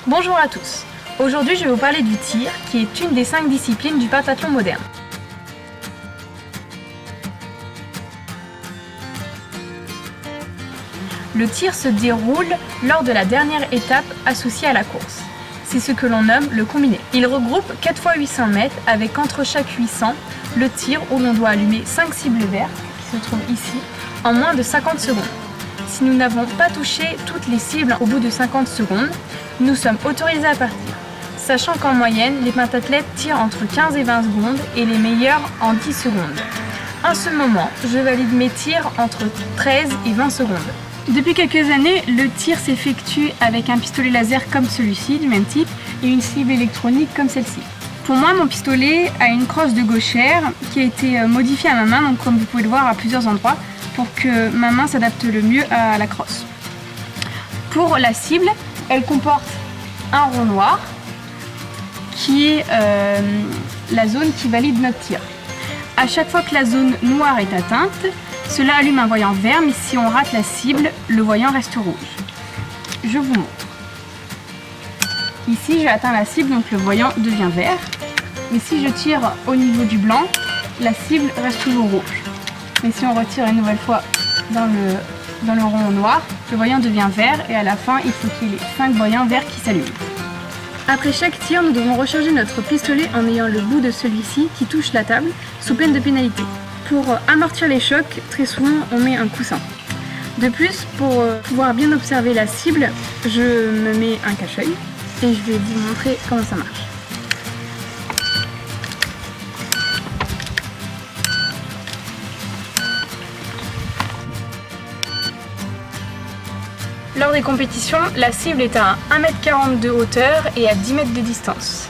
Bonjour à tous. Aujourd'hui, je vais vous parler du tir, qui est une des 5 disciplines du pentathlon moderne. Le tir se déroule lors de la dernière étape associée à la course. C'est ce que l'on nomme le combiné. Il regroupe 4 x 800 mètres avec entre chaque 800 le tir où l'on doit allumer 5 cibles vertes, qui se trouvent ici, en moins de 50 secondes. Si nous n'avons pas touché toutes les cibles au bout de 50 secondes, nous sommes autorisés à partir. Sachant qu'en moyenne, les pentathlètes tirent entre 15 et 20 secondes et les meilleurs en 10 secondes. En ce moment, je valide mes tirs entre 13 et 20 secondes. Depuis quelques années, le tir s'effectue avec un pistolet laser comme celui-ci, du même type, et une cible électronique comme celle-ci. Pour moi, mon pistolet a une crosse de gauchère qui a été modifiée à ma main, donc comme vous pouvez le voir à plusieurs endroits, pour que ma main s'adapte le mieux à la crosse. Pour la cible, elle comporte un rond noir qui est la zone qui valide notre tir. À chaque fois que la zone noire est atteinte, cela allume un voyant vert, mais si on rate la cible, le voyant reste rouge. Je vous montre. Ici, j'ai atteint la cible, donc le voyant devient vert. Mais si je tire au niveau du blanc, la cible reste toujours rouge. Mais si on retire une nouvelle fois dans le rond noir, le voyant devient vert et à la fin, il faut qu'il y ait 5 voyants verts qui s'allument. Après chaque tir, nous devons recharger notre pistolet en ayant le bout de celui-ci qui touche la table, sous peine de pénalité. Pour amortir les chocs, très souvent on met un coussin. De plus, pour pouvoir bien observer la cible, je me mets un cache-œil et je vais vous montrer comment ça marche. Lors des compétitions, la cible est à 1,40 m de hauteur et à 10 mètres de distance.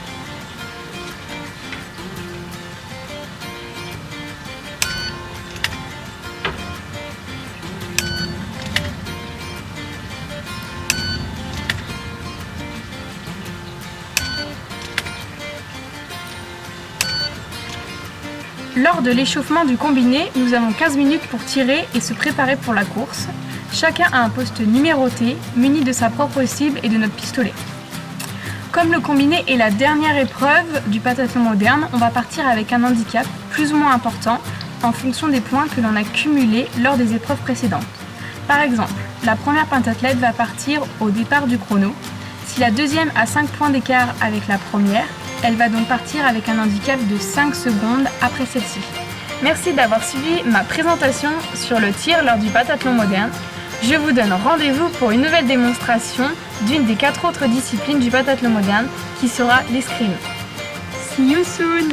Lors de l'échauffement du combiné, nous avons 15 minutes pour tirer et se préparer pour la course. Chacun a un poste numéroté, muni de sa propre cible et de notre pistolet. Comme le combiné est la dernière épreuve du pentathlon moderne, on va partir avec un handicap plus ou moins important en fonction des points que l'on a cumulés lors des épreuves précédentes. Par exemple, la première pentathlète va partir au départ du chrono. Si la deuxième a 5 points d'écart avec la première, elle va donc partir avec un handicap de 5 secondes après celle-ci. Merci d'avoir suivi ma présentation sur le tir lors du pentathlon moderne. Je vous donne rendez-vous pour une nouvelle démonstration d'une des 4 autres disciplines du pentathlon moderne qui sera l'escrime. See you soon!